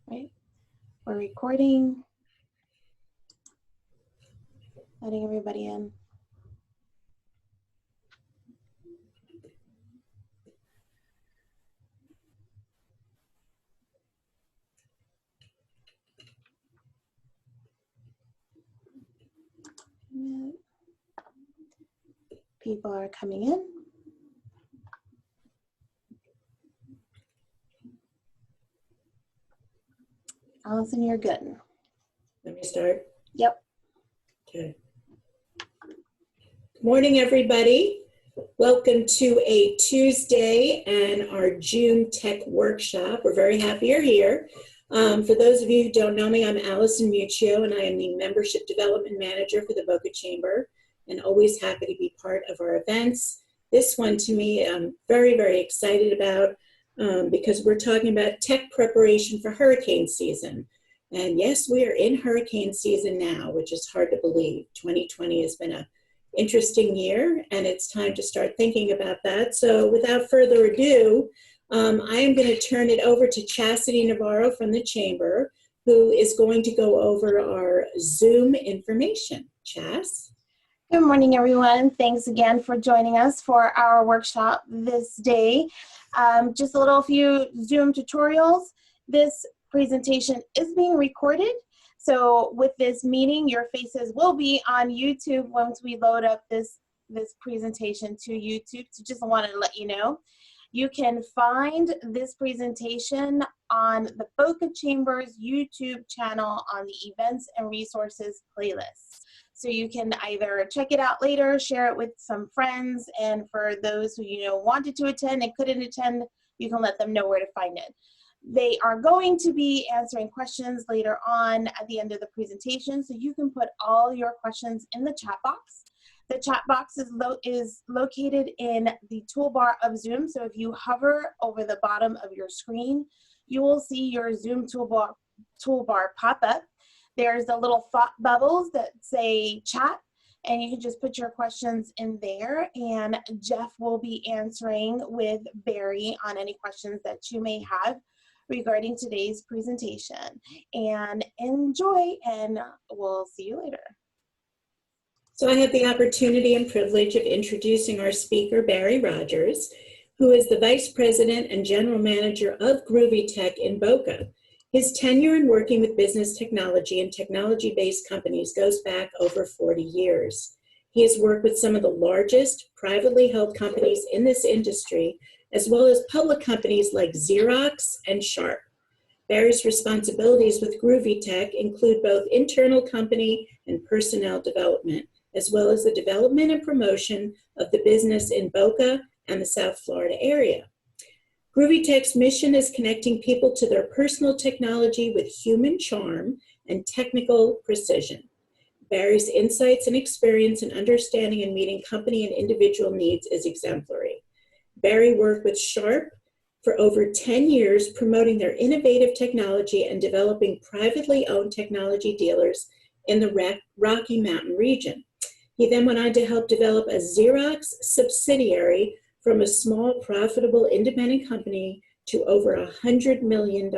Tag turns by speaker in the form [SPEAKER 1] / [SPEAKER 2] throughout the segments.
[SPEAKER 1] Right, we're recording, letting everybody in. People are coming in. Allison, you're good.
[SPEAKER 2] Let me start.
[SPEAKER 1] Yep.
[SPEAKER 2] Okay. Good morning, everybody. Welcome to a Tuesday and our June Tech Workshop. We're very happy you're here. For those of you who don't know me, I'm Allison Muccio, and I am the Membership Development Manager for the Boca Chamber, and always happy to be part of our events. This one, to me, I'm very, very excited about because we're talking about tech preparation for hurricane season. And yes, we are in hurricane season now, which is hard to believe. 2020 has been an interesting year, and it's time to start thinking about that. So without further ado, I am going to turn it over to Chastity Navarro from the Chamber, who is going to go over our Zoom information. Chas?
[SPEAKER 1] Good morning, everyone. Thanks again for joining us for our workshop this day. Just a few Zoom tutorials. This presentation is being recorded. So with this meeting, your faces will be on YouTube once we load up this presentation to YouTube. So just wanted to let you know. You can find this presentation on the Boca Chamber's YouTube channel on the Events and Resources playlist. So you can either check it out later, share it with some friends, and for those who wanted to attend and couldn't attend, you can let them know where to find it. They are going to be answering questions later on at the end of the presentation, so you can put all your questions in the chat box. The chat box is located in the toolbar of Zoom, so if you hover over the bottom of your screen, you will see your Zoom toolbar pop up. There's the little thought bubbles that say chat, and you can just put your questions in there, and Jeff will be answering with Barry on any questions that you may have regarding today's presentation. And enjoy, and we'll see you later.
[SPEAKER 2] So I have the opportunity and privilege of introducing our speaker, Barry Rogers, who is the Vice President and General Manager of Groovy Tech in Boca. His tenure in working with business technology and technology-based companies goes back over 40 years. He has worked with some of the largest privately held companies in this industry, as well as public companies like Xerox and Sharp. Barry's responsibilities with Groovy Tech include both internal company and personnel development, as well as the development and promotion of the business in Boca and the South Florida area. Groovy Tech's mission is connecting people to their personal technology with human charm and technical precision. Barry's insights and experience in understanding and meeting company and individual needs is exemplary. Barry worked with Sharp for over 10 years, promoting their innovative technology and developing privately owned technology dealers in the Rocky Mountain region. He then went on to help develop a Xerox subsidiary from a small, profitable, independent company to over $100 million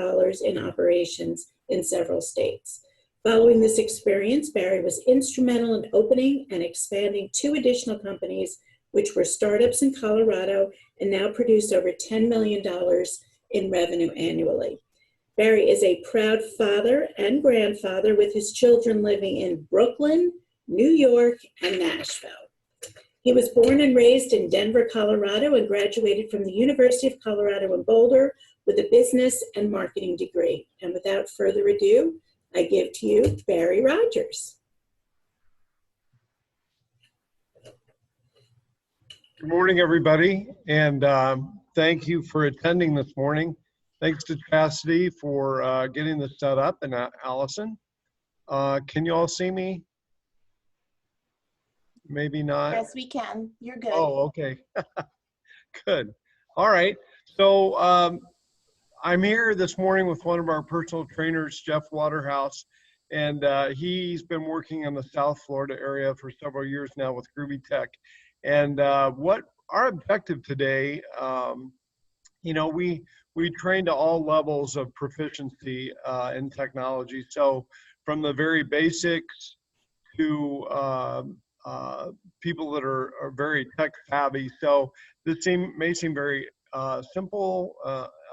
[SPEAKER 2] in operations in several states. Following this experience, Barry was instrumental in opening and expanding 2 additional companies, which were startups in Colorado and now produce over $10 million in revenue annually. Barry is a proud father and grandfather with his children living in Brooklyn, New York, and Nashville. He was born and raised in Denver, Colorado, and graduated from the University of Colorado in Boulder with a business and marketing degree. And without further ado, I give to you Barry Rogers.
[SPEAKER 3] Good morning, everybody, and thank you for attending this morning. Thanks to Chastity for getting this set up, and Allison. Can you all see me? Maybe not.
[SPEAKER 1] Yes, we can. You're good.
[SPEAKER 3] Oh, okay. Good. All right. So I'm here this morning with one of our personal trainers, Jeff Waterhouse, and he's been working in the South Florida area for several years now with Groovy Tech. And what our objective today, we we train to all levels of proficiency in technology. So from the very basics to people that are very tech savvy. So this may seem very simple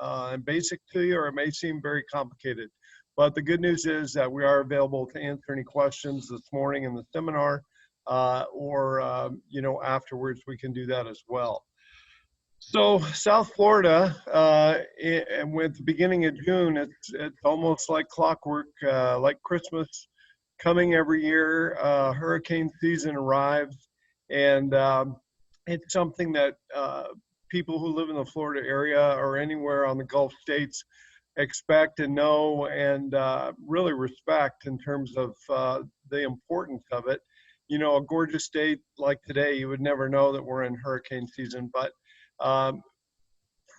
[SPEAKER 3] and basic to you, or it may seem very complicated. But the good news is that we are available to answer any questions this morning in the seminar, or you know, afterwards we can do that as well. So South Florida, and with the beginning of June, it's almost like clockwork, like Christmas coming every year. Hurricane season arrives, and it's something that people who live in the Florida area or anywhere on the Gulf states expect and know and really respect in terms of the importance of it. You know, a gorgeous state like today, you would never know that we're in hurricane season, but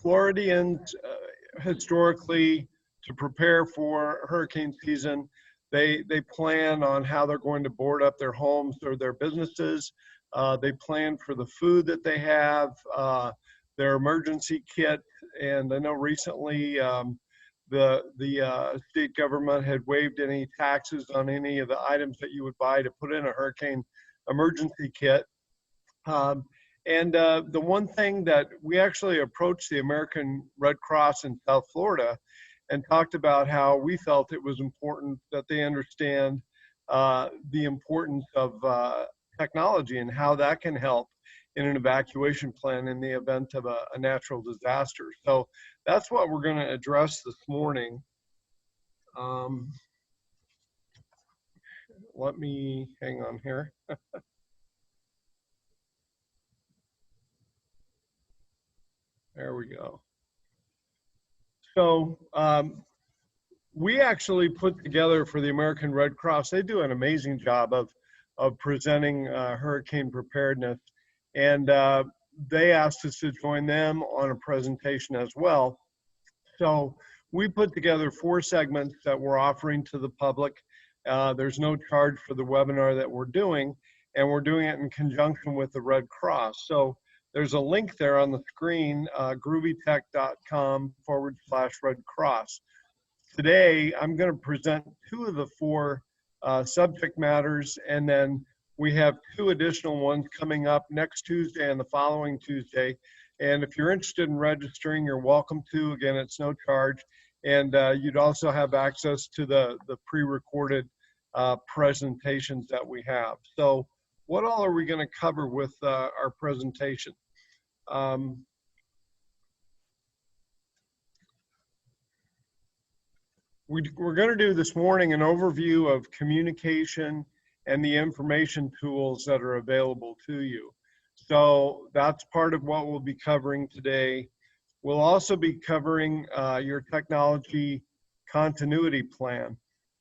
[SPEAKER 3] Floridians historically, to prepare for hurricane season, they plan on how they're going to board up their homes or their businesses. They plan for the food that they have, their emergency kit, and I know recently the state government had waived any taxes on any of the items that you would buy to put in a hurricane emergency kit. And the one thing that we actually approached the American Red Cross in South Florida and talked about how we felt it was important that they understand the importance of technology and how that can help in an evacuation plan in the event of a natural disaster. So that's what we're going to address this morning. Let me hang on here. There we go. So we actually put together for the American Red Cross, they do an amazing job of presenting hurricane preparedness. And they asked us to join them on a presentation as well. So we put together 4 segments that we're offering to the public. There's no charge for the webinar that we're doing, and we're doing it in conjunction with the Red Cross. So there's a link there on the screen, groovytech.com/Red Cross. Today, I'm going to present 2 of the 4 subject matters, and then we have 2 additional ones coming up next Tuesday and the following Tuesday. And if you're interested in registering, you're welcome to. Again, it's no charge. And you'd also have access to the pre-recorded presentations that we have. So what all are we going to cover with our presentation? We're going to do this morning an overview of communication and the information tools that are available to you. So that's part of what we'll be covering today. We'll also be covering your technology continuity plan.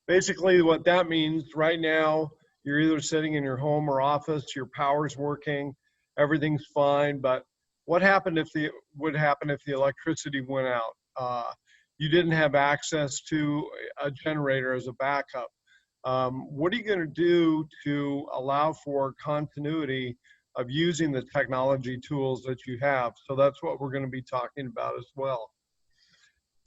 [SPEAKER 3] Basically what that means, right now, you're either sitting in your home or office, your power's working, everything's fine, but what would happen if the electricity went out? You didn't have access to a generator as a backup. What are you going to do to allow for continuity of using the technology tools that you have? So that's what we're going to be talking about as well.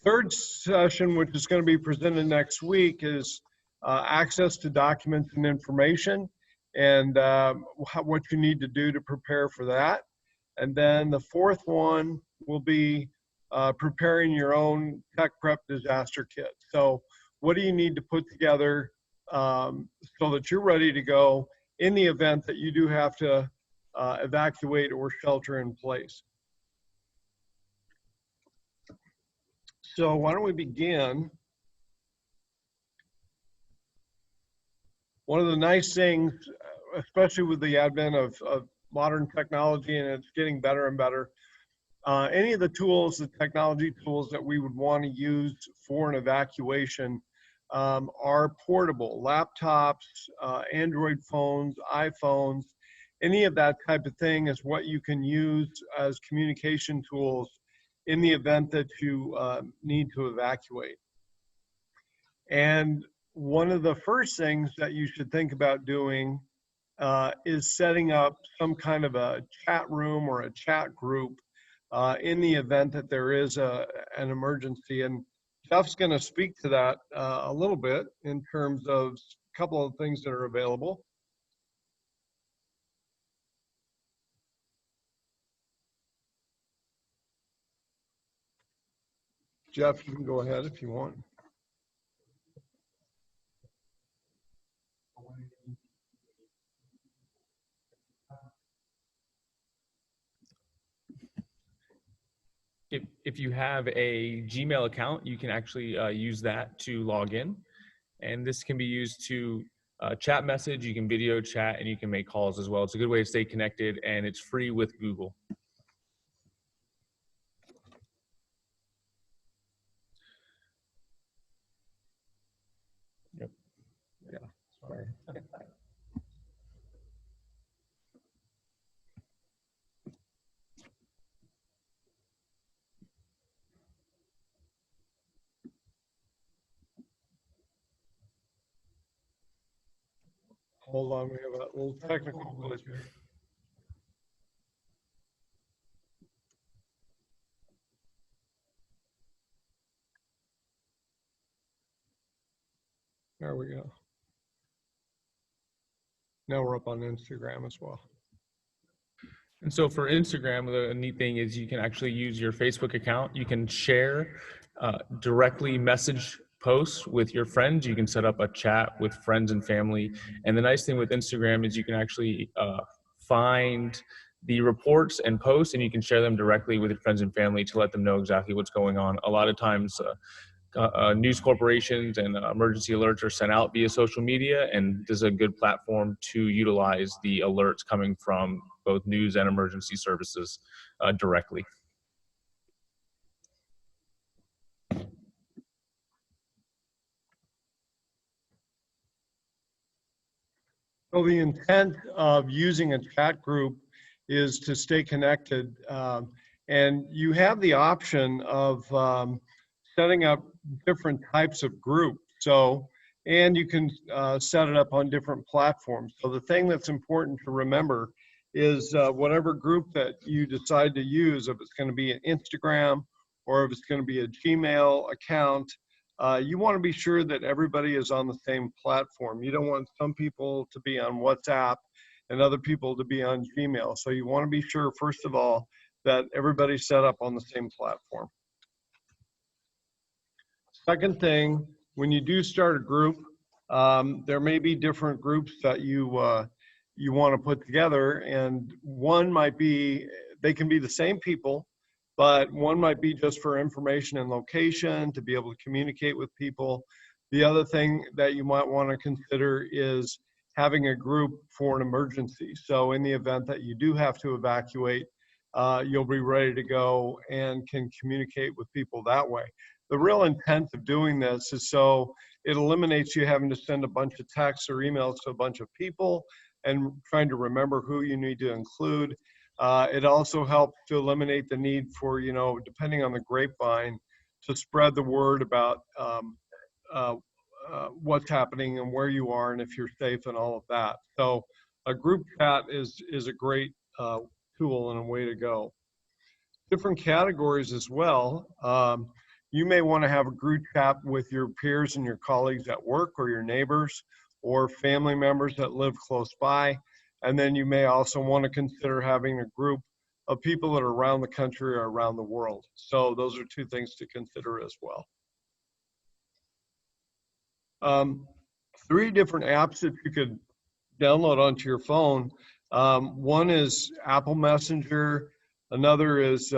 [SPEAKER 3] Third session, which is going to be presented next week, is access to documents and information, and what you need to do to prepare for that. And then the 4th one will be preparing your own tech prep disaster kit. So what do you need to put together so that you're ready to go in the event that you do have to evacuate or shelter in place? So why don't we begin? One of the nice things, especially with the advent of modern technology, and it's getting better and better, any of the tools, the technology tools that we would want to use for an evacuation are portable. Laptops, Android phones, iPhones, any of that type of thing is what you can use as communication tools in the event that you need to evacuate. And one of the first things that you should think about doing is setting up some kind of a chat room or a chat group in the event that there is an emergency. And Jeff's going to speak to that a little bit in terms of a couple of things that are available. Jeff, you can go ahead if you want.
[SPEAKER 4] If you have a Gmail account, you can actually use that to log in. And this can be used to chat message, you can video chat, and you can make calls as well. It's a good way to stay connected, and it's free with Google. Yep.
[SPEAKER 3] Yeah, sorry. Hold on, we have a little technical glitch here. There we go. Now we're up on Instagram as well.
[SPEAKER 4] And so for Instagram, the neat thing is you can actually use your Facebook account. You can share directly message posts with your friends. You can set up a chat with friends and family. And the nice thing with Instagram is you can actually find the reports and posts, and you can share them directly with your friends and family to let them know exactly what's going on. A lot of times news corporations and emergency alerts are sent out via social media, and this is a good platform to utilize the alerts coming from both news and emergency services directly.
[SPEAKER 3] So the intent of using a chat group is to stay connected, and you have the option of setting up different types of groups. So, and you can set it up on different platforms. So the thing that's important to remember is whatever group that you decide to use, if it's going to be an Instagram or if it's going to be a Gmail account, you want to be sure that everybody is on the same platform. You don't want some people to be on WhatsApp and other people to be on Gmail. So you want to be sure, first of all, that everybody's set up on the same platform. Second thing, when you do start a group, there may be different groups that you want to put together, and one might be, they can be the same people, but one might be just for information and location to be able to communicate with people. The other thing that you might want to consider is having a group for an emergency. So in the event that you do have to evacuate, you'll be ready to go and can communicate with people that way. The real intent of doing this is so it eliminates you having to send a bunch of texts or emails to a bunch of people and trying to remember who you need to include. It also helps to eliminate the need for, you know, depending on the grapevine, to spread the word about what's happening and where you are and if you're safe and all of that. So a group chat is a great tool and a way to go. Different categories as well. You may want to have a group chat with your peers and your colleagues at work, or your neighbors, or family members that live close by. And then you may also want to consider having a group of people that are around the country or around the world. So those are two things to consider as well. 3 different apps that you could download onto your phone. One is Apple Messenger, another is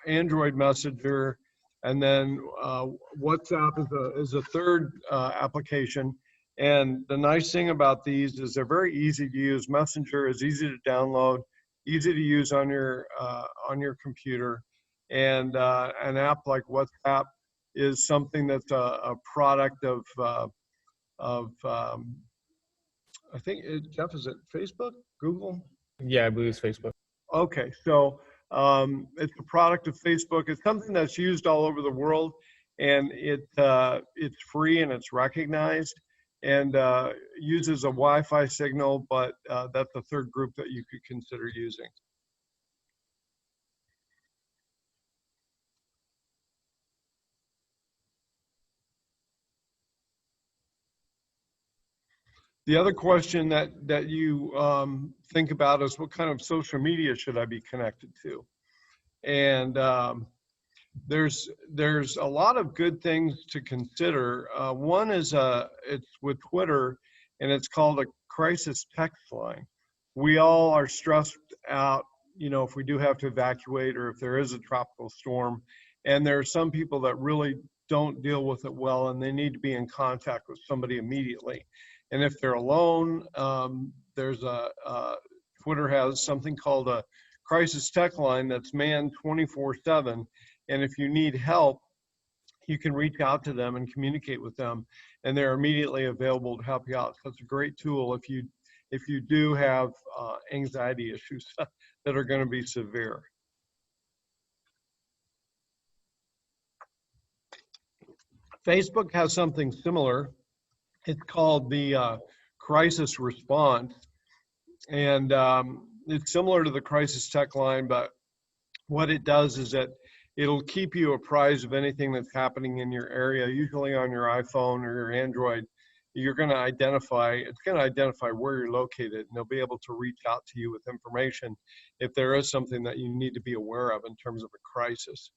[SPEAKER 3] Android Messenger, and then WhatsApp is a third application. And the nice thing about these is they're very easy to use. Messenger is easy to download, easy to use on your computer, and an app like WhatsApp is something that's a product of I think, Jeff, is it Facebook, Google?
[SPEAKER 4] Yeah, I believe it's Facebook.
[SPEAKER 3] Okay, so it's a product of Facebook. It's something that's used all over the world, and it's free and it's recognized, and uses a Wi-Fi signal, but that's the third group that you could consider using. The other question that you think about is what kind of social media should I be connected to? And there's a lot of good things to consider. One is it's with Twitter, and it's called a crisis text line. We all are stressed out, you know, if we do have to evacuate or if there is a tropical storm, and there are some people that really don't deal with it well, and they need to be in contact with somebody immediately. And if they're alone, there's Twitter has something called a crisis text line that's manned 24/7. And if you need help, you can reach out to them and communicate with them, and they're immediately available to help you out. So it's a great tool if you do have anxiety issues that are going to be severe. Facebook has something similar. It's called the crisis response, and it's similar to the crisis tech line, but what it does is that it'll keep you apprised of anything that's happening in your area, usually on your iPhone or your Android. It's going to identify where you're located, and they'll be able to reach out to you with information if there is something that you need to be aware of in terms of a crisis.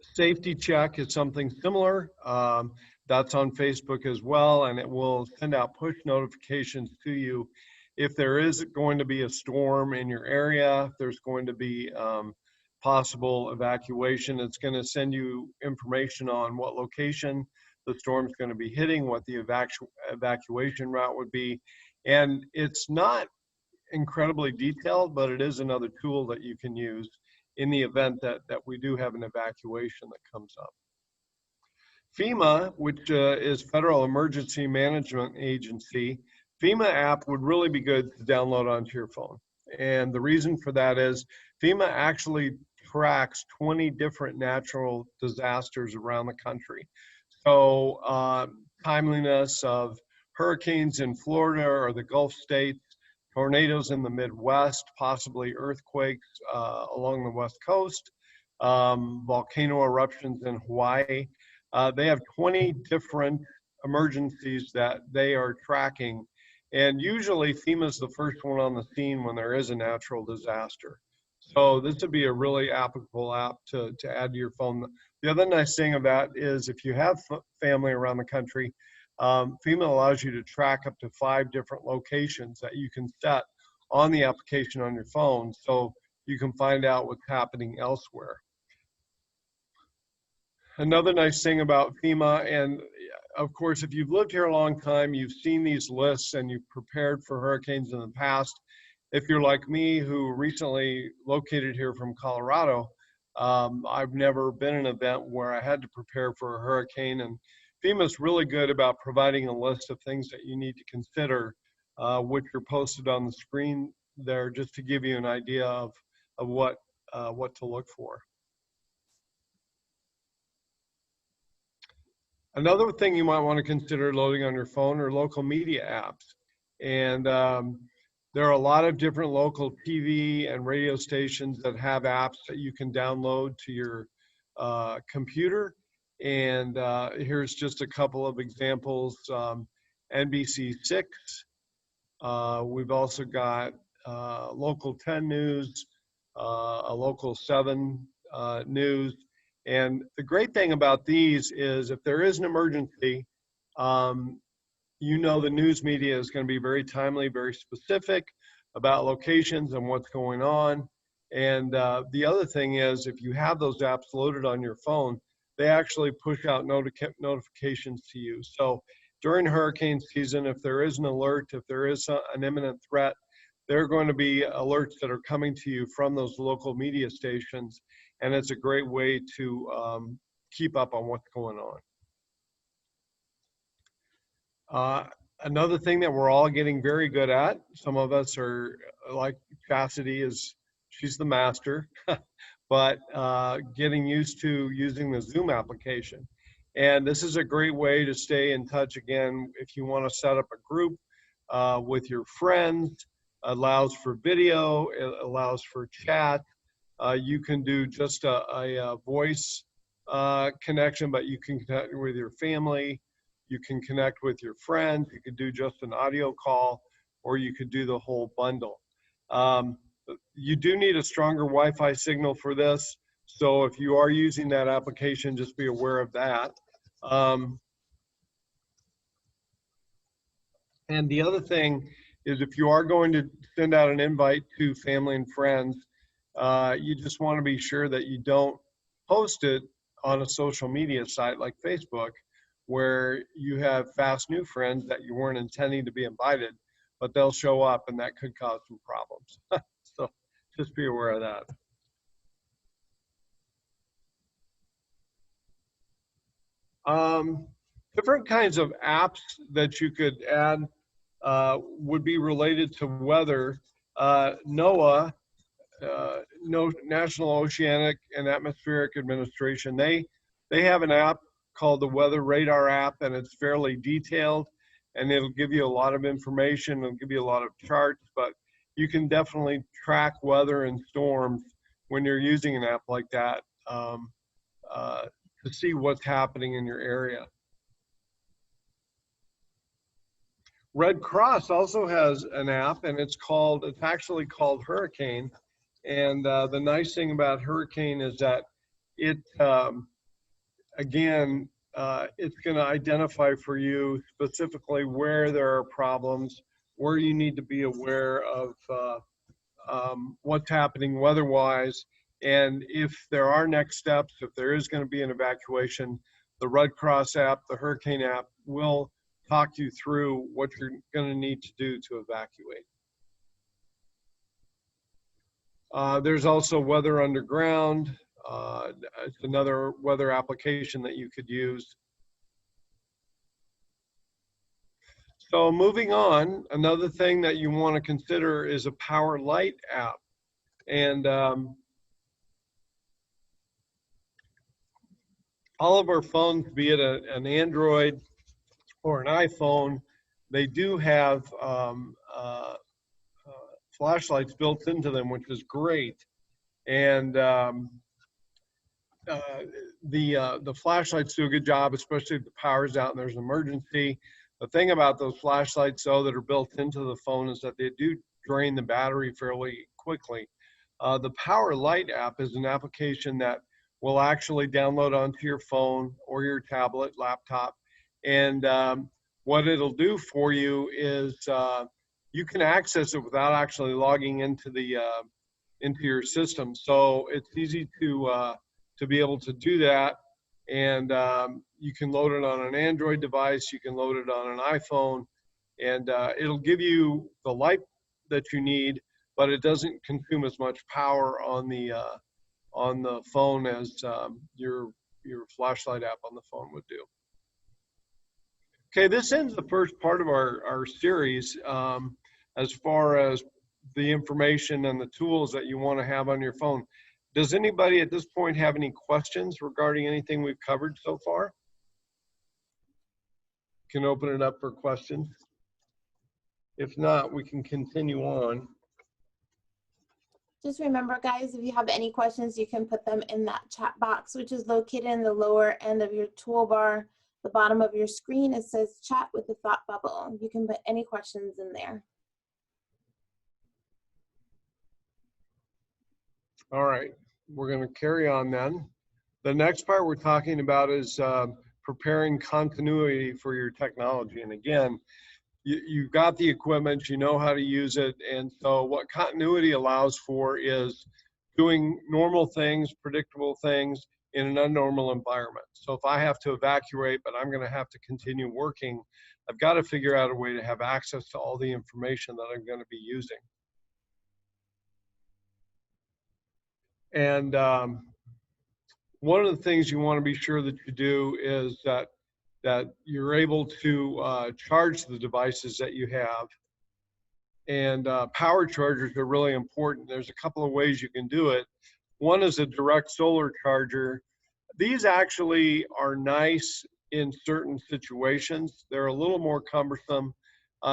[SPEAKER 3] Safety check is something similar. That's on Facebook as well, and it will send out push notifications to you if there is going to be a storm in your area, if there's going to be possible evacuation. It's going to send you information on what location the storm's going to be hitting, what the evacuation route would be. And it's not incredibly detailed, but it is another tool that you can use in the event that we do have an evacuation that comes up. FEMA, which is Federal Emergency Management Agency, FEMA app would really be good to download onto your phone. And the reason for that is FEMA actually tracks 20 different natural disasters around the country. So timeliness of hurricanes in Florida or the Gulf states, tornadoes in the Midwest, possibly earthquakes along the West Coast, volcano eruptions in Hawaii. They have 20 different emergencies that they are tracking. And usually FEMA is the first one on the scene when there is a natural disaster. So this would be a really applicable app to add to your phone. The other nice thing about it is if you have family around the country, FEMA allows you to track up to 5 different locations that you can set on the application on your phone, so you can find out what's happening elsewhere. Another nice thing about FEMA, and of course, if you've lived here a long time, you've seen these lists and you've prepared for hurricanes in the past. If you're like me, who recently located here from Colorado, I've never been in an event where I had to prepare for a hurricane, and FEMA's really good about providing a list of things that you need to consider, which are posted on the screen there, just to give you an idea of what to look for. Another thing you might want to consider loading on your phone are local media apps. And there are a lot of different local TV and radio stations that have apps that you can download to your computer. And here's just a couple of examples. NBC6. We've also got Local 10 News, a Local 7 News. And the great thing about these is if there is an emergency, you know the news media is going to be very timely, very specific about locations and what's going on. And the other thing is if you have those apps loaded on your phone, they actually push out notifications to you. So during hurricane season, if there is an alert, if there is an imminent threat, there are going to be alerts that are coming to you from those local media stations. And it's a great way to keep up on what's going on. Another thing that we're all getting very good at, some of us are like Cassidy, she's the master, but getting used to using the Zoom application. And this is a great way to stay in touch again if you want to set up a group with your friends. It allows for video, it allows for chat. You can do just a voice connection, but you can connect with your family, you can connect with your friends, you could do just an audio call, or you could do the whole bundle. You do need a stronger Wi-Fi signal for this, so if you are using that application, just be aware of that. And the other thing is, if you are going to send out an invite to family and friends, you just want to be sure that you don't post it on a social media site like Facebook, where you have fast new friends that you weren't intending to be invited, but they'll show up and that could cause some problems. So just be aware of that. Different kinds of apps that you could add would be related to weather. NOAA, National Oceanic and Atmospheric Administration, they have an app called the Weather Radar app, and it's fairly detailed, and it'll give you a lot of information, it'll give you a lot of charts, but you can definitely track weather and storms when you're using an app like that to see what's happening in your area. Red Cross also has an app, and it's actually called Hurricane. And the nice thing about Hurricane is that it, again, it's going to identify for you specifically where there are problems, where you need to be aware of what's happening weather-wise, and if there are next steps, if there is going to be an evacuation, the Red Cross app, the Hurricane app will talk you through what you're going to need to do to evacuate. There's also Weather Underground. It's another weather application that you could use. So moving on, another thing that you want to consider is a Power Light app. And all of our phones, be it an Android or an iPhone, they do have flashlights built into them, which is great. And the flashlights do a good job, especially if the power's out and there's an emergency. The thing about those flashlights, though, that are built into the phone is that they do drain the battery fairly quickly. The Power Light app is an application that will actually download onto your phone or your tablet, laptop, and what it'll do for you is you can access it without actually logging into your system. So it's easy to be able to do that, and you can load it on an Android device, you can load it on an iPhone, and it'll give you the light that you need, but it doesn't consume as much power on the phone as your flashlight app on the phone would do. Okay, this ends the first part of our series as far as the information and the tools that you want to have on your phone. Does anybody at this point have any questions regarding anything we've covered so far? Can open it up for questions. If not, we can continue on.
[SPEAKER 1] Just remember, guys, if you have any questions, you can put them in that chat box, which is located in the lower end of your toolbar, the bottom of your screen. It says chat with a thought bubble. You can put any questions in there.
[SPEAKER 3] All right, we're going to carry on then. The next part we're talking about is preparing continuity for your technology. And again, you've got the equipment, you know how to use it, and so what continuity allows for is doing normal things, predictable things in an abnormal environment. So if I have to evacuate, but I'm going to have to continue working, I've got to figure out a way to have access to all the information that I'm going to be using. And one of the things you want to be sure that you do is that you're able to charge the devices that you have. And power chargers are really important. There's a couple of ways you can do it. One is a direct solar charger. These actually are nice in certain situations. They're a little more cumbersome.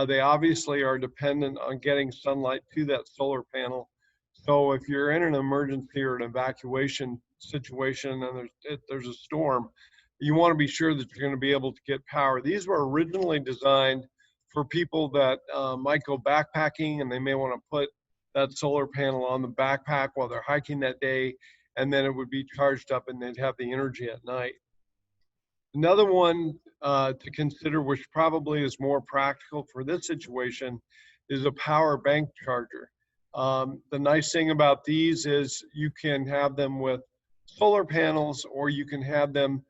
[SPEAKER 3] They obviously are dependent on getting sunlight to that solar panel. So if you're in an emergency or an evacuation situation and there's a storm, you want to be sure that you're going to be able to get power. These were originally designed for people that might go backpacking, and they may want to put that solar panel on the backpack while they're hiking that day, and then it would be charged up and they'd have the energy at night. Another one to consider, which probably is more practical for this situation, is a power bank charger. The nice thing about these is you can have them with solar panels, or you can have them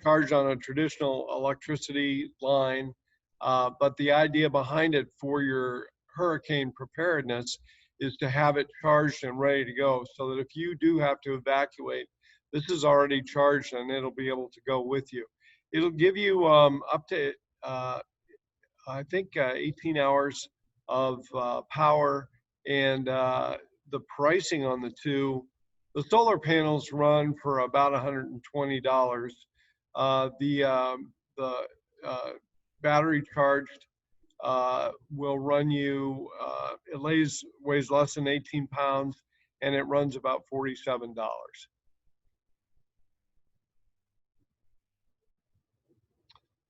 [SPEAKER 3] charged on a traditional electricity line. But the idea behind it for your hurricane preparedness is to have it charged and ready to go, so that if you do have to evacuate, this is already charged and it'll be able to go with you. It'll give you up to, I think, 18 hours of power, and the pricing on the two, the solar panels run for about $120. The battery charged will run you, it weighs less than 18 pounds, and it runs about $47.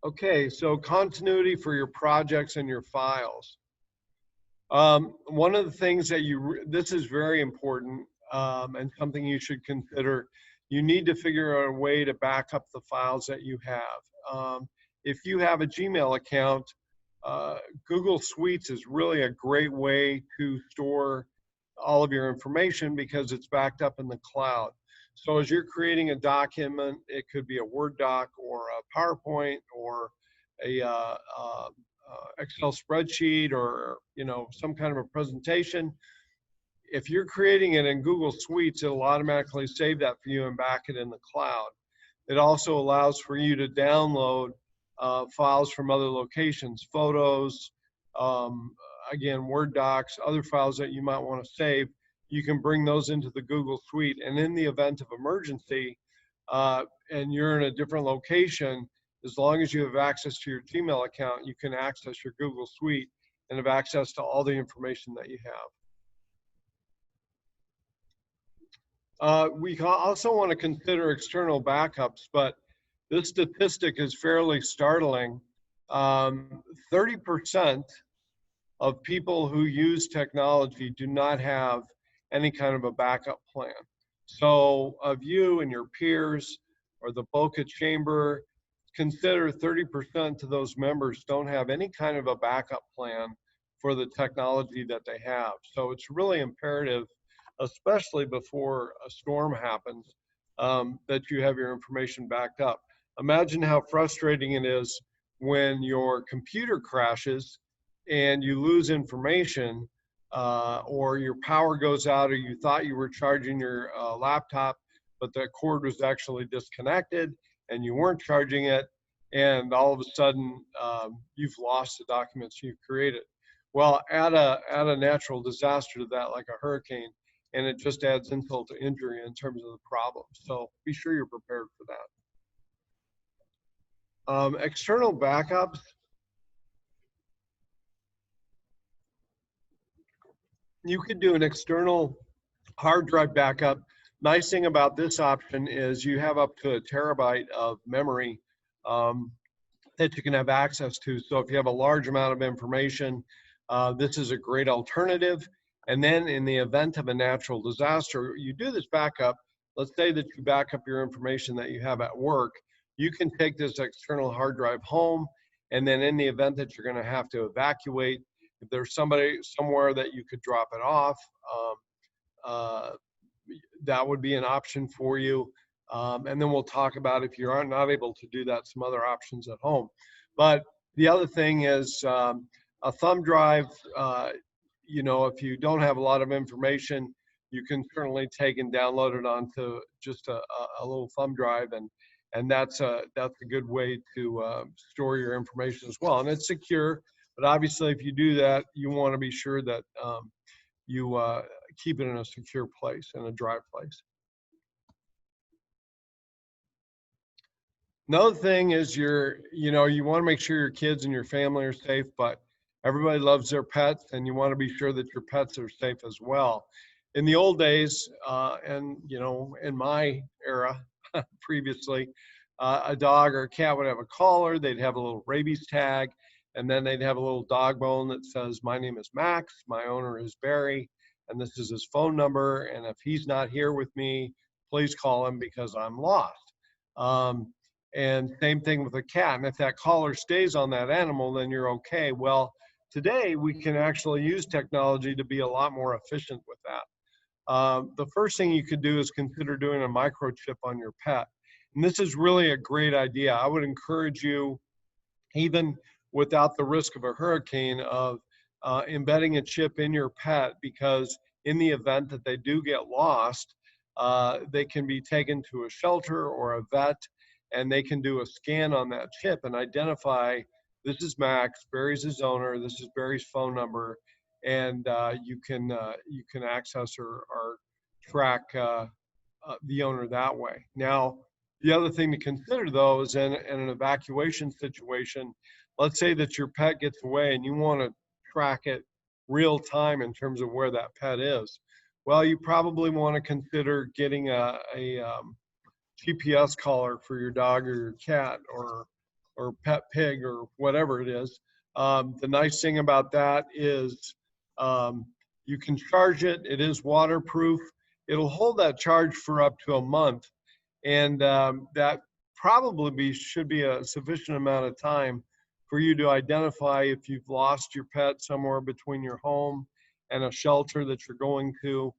[SPEAKER 3] Okay, so continuity for your projects and your files. One of the things that this is very important, and something you should consider. You need to figure out a way to back up the files that you have. If you have a Gmail account, Google Suites is really a great way to store all of your information because it's backed up in the cloud. So as you're creating a document, it could be a Word doc or a PowerPoint or a Excel spreadsheet, or some kind of a presentation. If you're creating it in Google Suites, it'll automatically save that for you and back it in the cloud. It also allows for you to download files from other locations, photos, again, Word docs, other files that you might want to save. You can bring those into the Google Suite, and in the event of emergency, and you're in a different location, as long as you have access to your Gmail account, you can access your Google Suite and have access to all the information that you have. We also want to consider external backups, but this statistic is fairly startling. 30% of people who use technology do not have any kind of a backup plan. So of you and your peers or the Boca Chamber, consider 30% of those members don't have any kind of a backup plan for the technology that they have. So it's really imperative, especially before a storm happens, that you have your information backed up. Imagine how frustrating it is when your computer crashes and you lose information, or your power goes out, or you thought you were charging your laptop, but the cord was actually disconnected and you weren't charging it, and all of a sudden you've lost the documents you've created. Well, add a natural disaster to that, like a hurricane, and it just adds insult to injury in terms of the problem. So be sure you're prepared for that. External backups. You could do an external hard drive backup. Nice thing about this option is you have up to 1 terabyte of memory that you can have access to. So if you have a large amount of information, this is a great alternative. And then in the event of a natural disaster, you do this backup. Let's say that you back up your information that you have at work. You can take this external hard drive home, and then in the event that you're going to have to evacuate, if there's somebody somewhere that you could drop it off, that would be an option for you. And then we'll talk about, if you are not able to do that, some other options at home. But the other thing is a thumb drive. If you don't have a lot of information, you can certainly take and download it onto just a little thumb drive, and that's a good way to store your information as well. And it's secure, but obviously if you do that, you want to be sure that you keep it in a secure place, in a dry place. Another thing is you want to make sure your kids and your family are safe, but everybody loves their pets, and you want to be sure that your pets are safe as well. in the old days, and you know, in my era previously, a dog or a cat would have a collar, they'd have a little rabies tag, and then they'd have a little dog bone that says, my name is Max, my owner is Barry, and this is his phone number, and if he's not here with me, please call him because I'm lost. And same thing with a cat, and if that collar stays on that animal, then you're okay. Well, today we can actually use technology to be a lot more efficient with that. The first thing you could do is consider doing a microchip on your pet. And this is really a great idea. I would encourage you, even without the risk of a hurricane, of embedding a chip in your pet, because in the event that they do get lost, they can be taken to a shelter or a vet, and they can do a scan on that chip and identify, this is Max, Barry's his owner, this is Barry's phone number, and you can access or track the owner that way. Now, the other thing to consider, though, is in an evacuation situation, let's say that your pet gets away and you want to track it real time in terms of where that pet is. Well, you probably want to consider getting a GPS collar for your dog or your cat or pet pig or whatever it is. The nice thing about that is you can charge it. It is waterproof. It'll hold that charge for up to a month. And that probably should be a sufficient amount of time for you to identify if you've lost your pet somewhere between your home and a shelter that you're going to.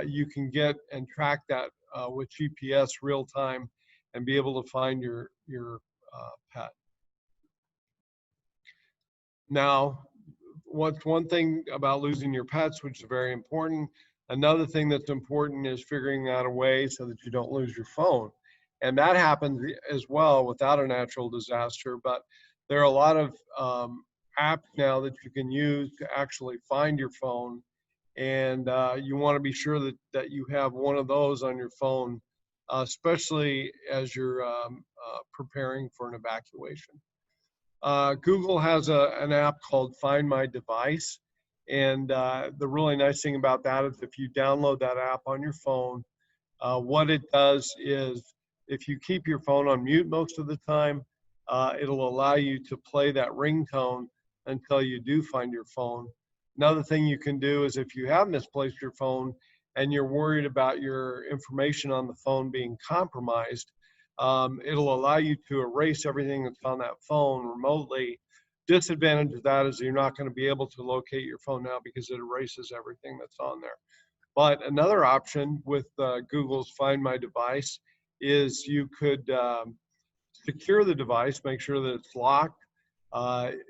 [SPEAKER 3] You can get and track that with GPS real time and be able to find your pet. Now, what's one thing about losing your pets, which is very important. Another thing that's important is figuring out a way so that you don't lose your phone. And that happens as well without a natural disaster, but there are a lot of apps now that you can use to actually find your phone. And you want to be sure that you have one of those on your phone, especially as you're preparing for an evacuation. Google has an app called Find My Device. And the really nice thing about that is if you download that app on your phone, what it does is if you keep your phone on mute most of the time, it'll allow you to play that ringtone until you do find your phone. Another thing you can do is if you have misplaced your phone and you're worried about your information on the phone being compromised, it'll allow you to erase everything that's on that phone remotely. Disadvantage of that is you're not going to be able to locate your phone now because it erases everything that's on there. But another option with Google's Find My Device is you could secure the device, make sure that it's locked.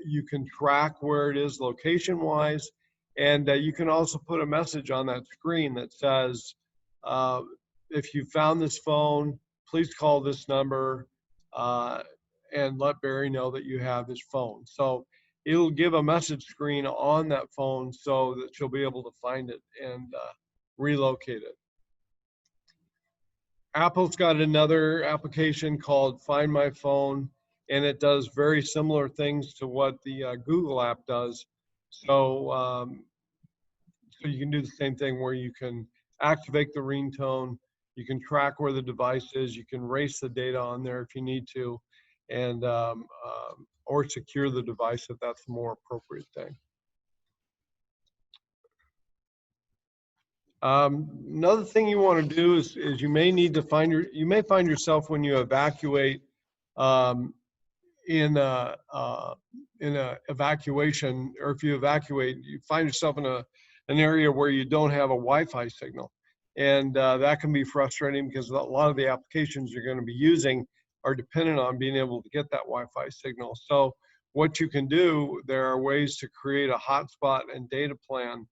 [SPEAKER 3] You can track where it is location-wise, and you can also put a message on that screen that says, if you found this phone, please call this number and let Barry know that you have his phone. So it'll give a message screen on that phone so that you'll be able to find it and relocate it. Apple's got another application called Find My Phone, and it does very similar things to what the Google app does. So, so you can do the same thing where you can activate the ringtone, you can track where the device is, you can erase the data on there if you need to, and or secure the device if that's the more appropriate thing. Another thing you want to do is you may need to find you may find yourself when you evacuate in a evacuation, or if you evacuate, you find yourself in an area where you don't have a Wi-Fi signal, and that can be frustrating because a lot of the applications you're going to be using are dependent on being able to get that Wi-Fi signal. So what you can do, there are ways to create a hotspot and data plan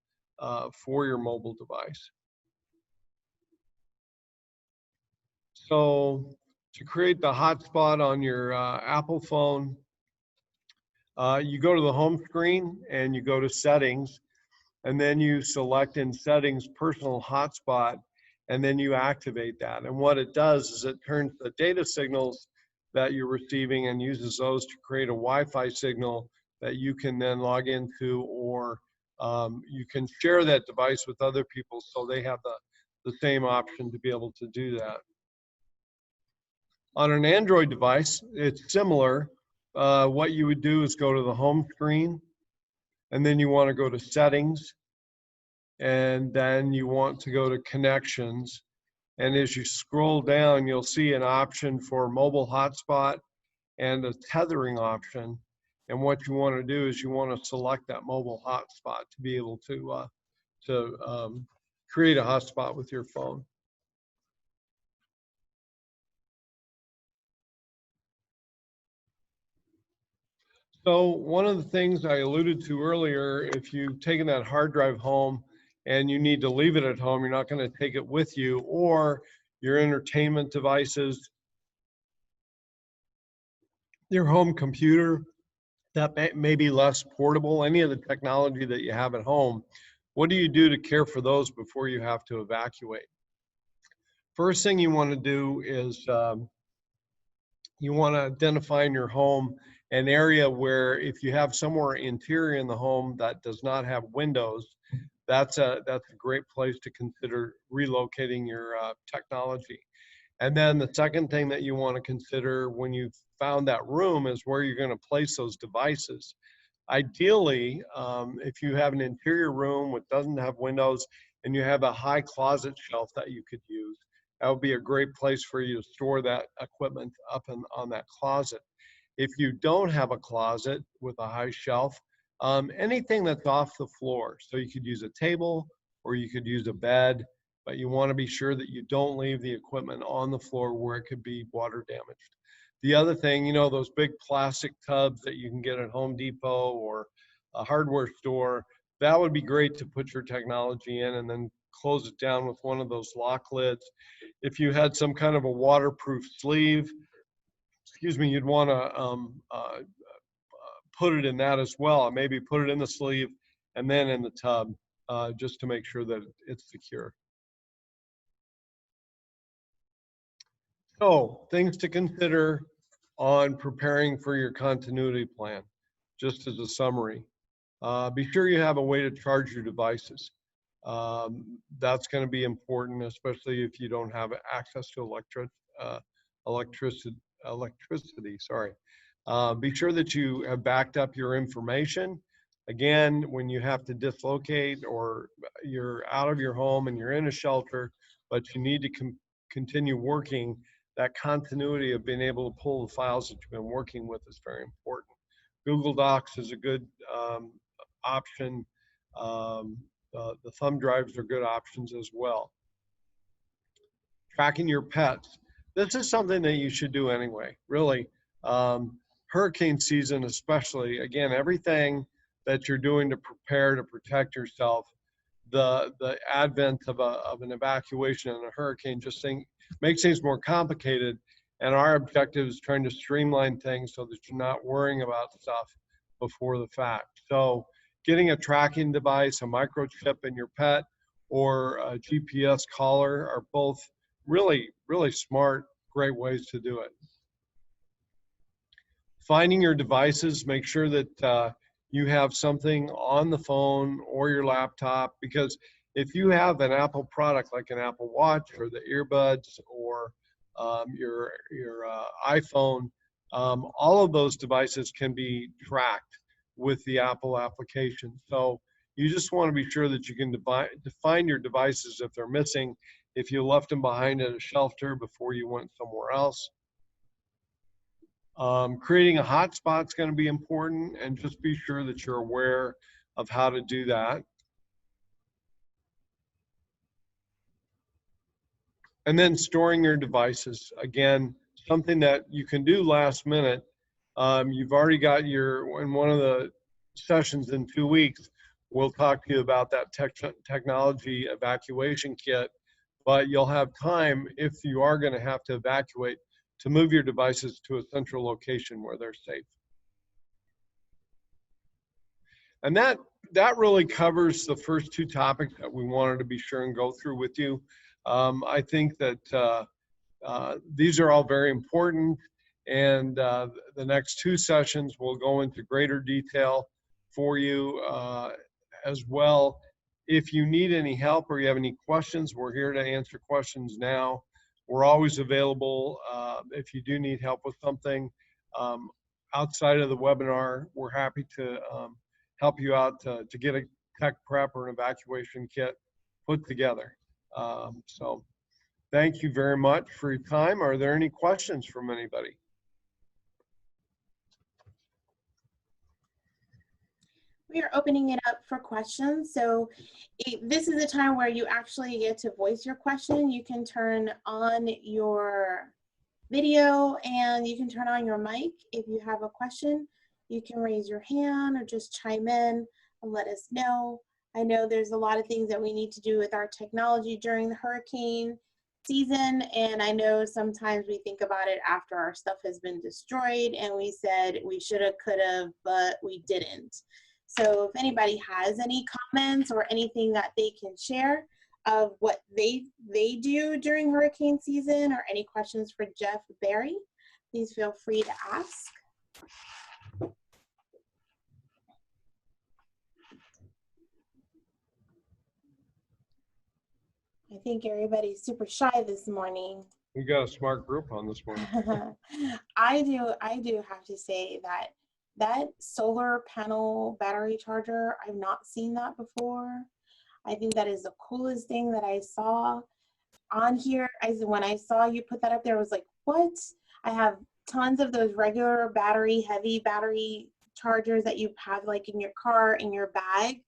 [SPEAKER 3] for your mobile device. So to create the hotspot on your Apple phone, you go to the home screen and you go to settings, and then you select in settings personal hotspot, and then you activate that. And what it does is it turns the data signals that you're receiving and uses those to create a Wi-Fi signal that you can then log into or you can share that device with other people so they have the same option to be able to do that. On an Android device, it's similar. What you would do is go to the home screen, and then you want to go to settings, and then you want to go to connections. And as you scroll down, you'll see an option for mobile hotspot and a tethering option. And what you want to do is you want to select that mobile hotspot to be able to create a hotspot with your phone. So one of the things I alluded to earlier, if you've taken that hard drive home and you need to leave it at home, you're not going to take it with you, or your entertainment devices, your home computer, that may be less portable, any of the technology that you have at home, what do you do to care for those before you have to evacuate? First thing you want to do is you want to identify in your home an area where if you have somewhere interior in the home that does not have windows, that's a great place to consider relocating your technology. And then the second thing that you want to consider when you've found that room is where you're going to place those devices. Ideally, if you have an interior room that doesn't have windows and you have a high closet shelf that you could use, that would be a great place for you to store that equipment up on that closet. If you don't have a closet with a high shelf, anything that's off the floor, so you could use a table or you could use a bed, but you want to be sure that you don't leave the equipment on the floor where it could be water damaged. The other thing, you know, those big plastic tubs that you can get at Home Depot or a hardware store, that would be great to put your technology in and then close it down with one of those lock lids. If you had some kind of a waterproof sleeve, excuse me, you'd want to put it in that as well. Maybe put it in the sleeve and then in the tub, just to make sure that it's secure. So, things to consider on preparing for your continuity plan, just as a summary. Be sure you have a way to charge your devices. That's going to be important, especially if you don't have access to electricity. Sorry. Be sure that you have backed up your information. Again, when you have to dislocate or you're out of your home and you're in a shelter, but you need to continue working, that continuity of being able to pull the files that you've been working with is very important. Google Docs is a good option. The thumb drives are good options as well. Tracking your pets. This is something that you should do anyway, really. Hurricane season especially, again, everything that you're doing to prepare to protect yourself, the advent of an evacuation and a hurricane just makes things more complicated. And our objective is trying to streamline things so that you're not worrying about stuff before the fact. So getting a tracking device, a microchip in your pet, or a GPS collar are both really, really smart, great ways to do it. Finding your devices, make sure that you have something on the phone or your laptop, because if you have an Apple product like an Apple Watch or the earbuds or your iPhone, all of those devices can be tracked with the Apple application. So you just want to be sure that you can define your devices if they're missing, if you left them behind at a shelter before you went somewhere else. Creating a hotspot is going to be important, and just be sure that you're aware of how to do that. And then storing your devices. Again, something that you can do last minute. You've already got in one of the sessions in 2 weeks, we'll talk to you about that technology evacuation kit, but you'll have time, if you are going to have to evacuate, to move your devices to a central location where they're safe. And that really covers the first two topics that we wanted to be sure and go through with you. I think that these are all very important, and the next two sessions will go into greater detail for you as well. If you need any help or you have any questions, we're here to answer questions now. We're always available. If you do need help with something outside of the webinar, we're happy to help you out to get a tech prep or an evacuation kit put together. So thank you very much for your time. Are there any questions from anybody?
[SPEAKER 1] We are opening it up for questions. So this is a time where you actually get to voice your question. You can turn on your video and you can turn on your mic. If you have a question, you can raise your hand or just chime in and let us know. I know there's a lot of things that we need to do with our technology during the hurricane season, and I know sometimes we think about it after our stuff has been destroyed and we said we should have, could have, but we didn't. So if anybody has any comments or anything that they can share of what they do during hurricane season, or any questions for Jeff Barry, please feel free to ask. I think everybody's super shy this morning.
[SPEAKER 3] We got a smart group on this morning.
[SPEAKER 1] I do have to say that solar panel battery charger, I've not seen that before. I think that is the coolest thing that I saw on here. When I saw you put that up there, I was like, what? I have tons of those regular heavy battery chargers that you have like in your car, in your bag,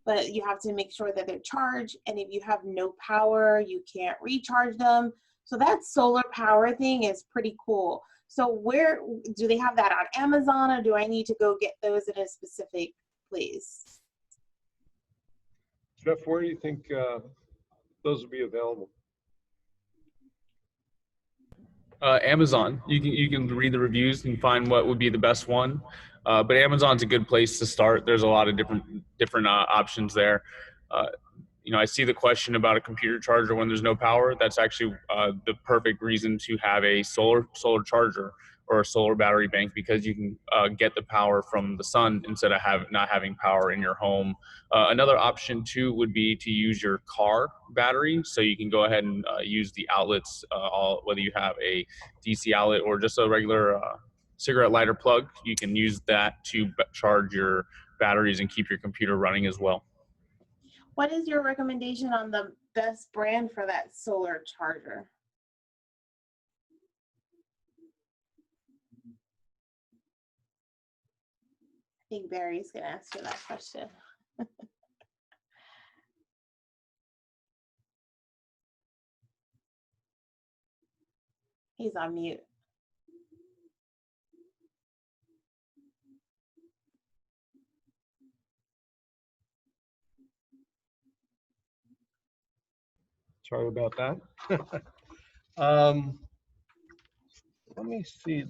[SPEAKER 1] but you have to make sure that they're charged. And if you have no power, you can't recharge them. So that solar power thing is pretty cool. So where do they have that on Amazon, or do I need to go get those in a specific place?
[SPEAKER 3] Jeff, where do you think those will be available?
[SPEAKER 4] Amazon. You can read the reviews and find what would be the best one. But Amazon's a good place to start. There's a lot of different options there. You know, I see the question about a computer charger when there's no power. That's actually the perfect reason to have a solar charger or a solar battery bank, because you can get the power from the sun instead of not having power in your home. Another option too would be to use your car battery. So you can go ahead and use the outlets, whether you have a DC outlet or just a regular cigarette lighter plug. You can use that to charge your batteries and keep your computer running as well.
[SPEAKER 1] What is your recommendation on the best brand for that solar charger? I think Barry's gonna answer that question. He's on mute.
[SPEAKER 3] Sorry about that. Let me see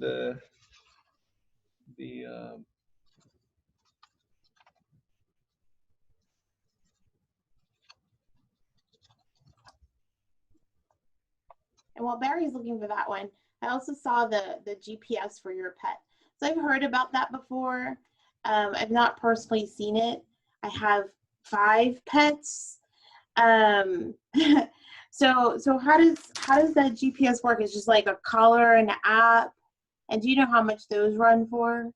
[SPEAKER 1] And while Barry's looking for that one, I also saw the GPS for your pet. So I've heard about that before. I've not personally seen it. I have 5 pets. So how does that GPS work? It's just like a collar and an app. And do you know how much those run for?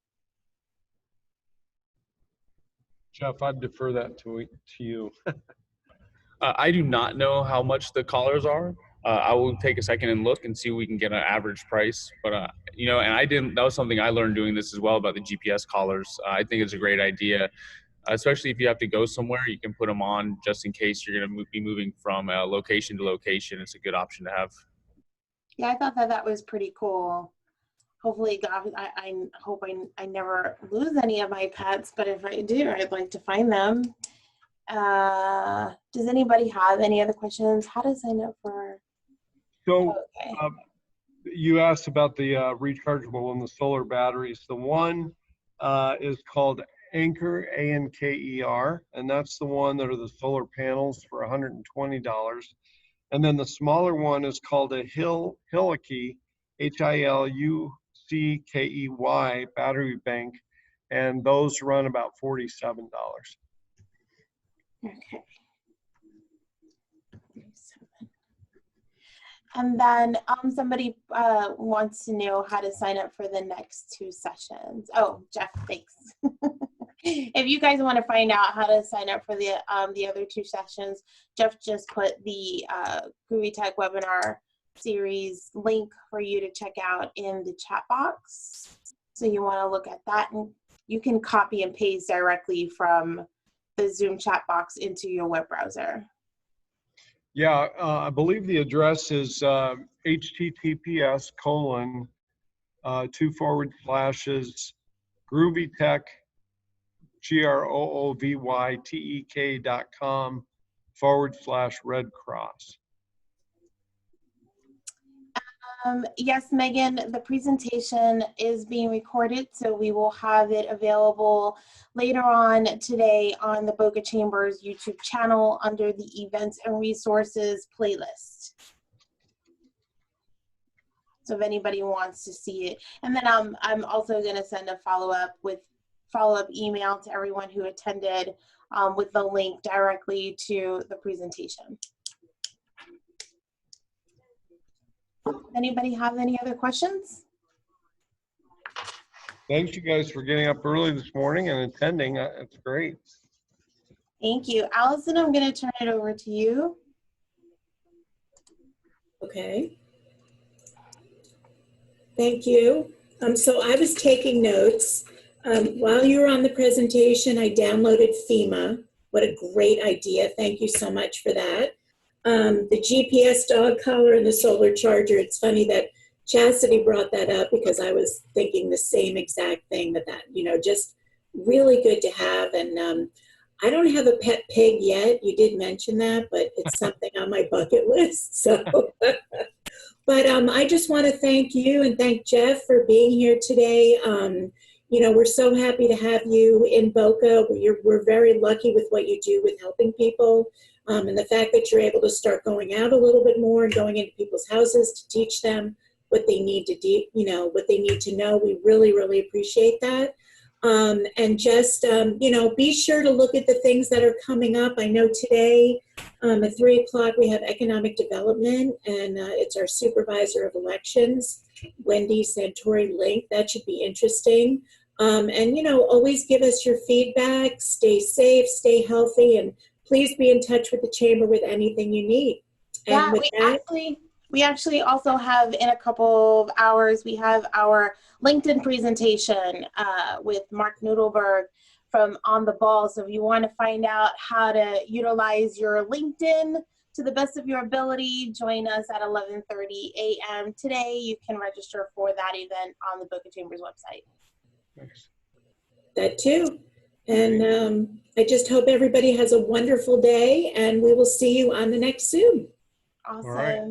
[SPEAKER 3] Jeff, I'd defer that to you.
[SPEAKER 4] I do not know how much the collars are. I will take a second and look and see if we can get an average price. But, you know, and that was something I learned doing this as well about the GPS collars. I think it's a great idea, especially if you have to go somewhere. You can put them on just in case you're going to be moving from location to location. It's a good option to have.
[SPEAKER 1] Yeah, I thought that was pretty cool. Hopefully, God, I hope I never lose any of my pets, but if I do, I'd like to find them. Does anybody have any other questions? How to sign up for?
[SPEAKER 3] So
[SPEAKER 1] Okay.
[SPEAKER 3] you asked about the rechargeable and the solar batteries. The one is called Anker, A-N-K-E-R, and that's the one that are the solar panels for $120. And then the smaller one is called a Hilukey, H-I-L-U-C-K-E-Y battery bank, and those run about $47.
[SPEAKER 1] Okay. And then somebody wants to know how to sign up for the next 2 sessions. Oh, Jeff, thanks. If you guys want to find out how to sign up for the other 2 sessions, Jeff just put the Groovy Tech webinar series link for you to check out in the chat box. So you want to look at that, and you can copy and paste directly from the Zoom chat box into your web browser.
[SPEAKER 3] Yeah, I believe the address is https://groovytech, groovytek.com/Red Cross.
[SPEAKER 1] Yes, Megan, the presentation is being recorded, so we will have it available later on today on the Boca Chambers YouTube channel under the Events and Resources playlist. So if anybody wants to see it. And then I'm also going to send a follow-up email to everyone who attended with the link directly to the presentation. Anybody have any other questions?
[SPEAKER 3] Thanks, you guys, for getting up early this morning and attending. It's great.
[SPEAKER 1] Thank you. Allison, I'm going to turn it over to you.
[SPEAKER 2] Okay. Thank you. So I was taking notes. While you were on the presentation, I downloaded FEMA. What a great idea. Thank you so much for that. The GPS dog collar and the solar charger. It's funny that Chastity brought that up because I was thinking the same exact thing, that just really good to have. And I don't have a pet pig yet. You did mention that, but it's something on my bucket list. So, but I just want to thank you and thank Jeff for being here today. We're so happy to have you in Boca. We're very lucky with what you do with helping people. And the fact that you're able to start going out a little bit more and going into people's houses to teach them what they need to do, what they need to know. We really, really appreciate that. And just, be sure to look at the things that are coming up. I know today at 3 o'clock we have economic development, and it's our supervisor of elections, Wendy Santori-Link. That should be interesting. And, always give us your feedback. Stay safe, stay healthy, and please be in touch with the Chamber with anything you need. And
[SPEAKER 1] Yeah, we actually also have, in a couple of hours, we have our LinkedIn presentation with Mark Noodleberg from On the Ball. So if you want to find out how to utilize your LinkedIn to the best of your ability, join us at 11:30 a.m. today. You can register for that event on the Boca Chambers website.
[SPEAKER 3] Thanks.
[SPEAKER 2] That too. And I just hope everybody has a wonderful day, and we will see you on the next Zoom.
[SPEAKER 1] Awesome.
[SPEAKER 3] All right.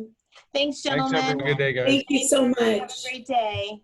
[SPEAKER 1] Thanks, gentlemen.
[SPEAKER 3] Thanks, everyone.
[SPEAKER 4] Good day, guys.
[SPEAKER 2] Thank you so much.
[SPEAKER 1] Have a great day.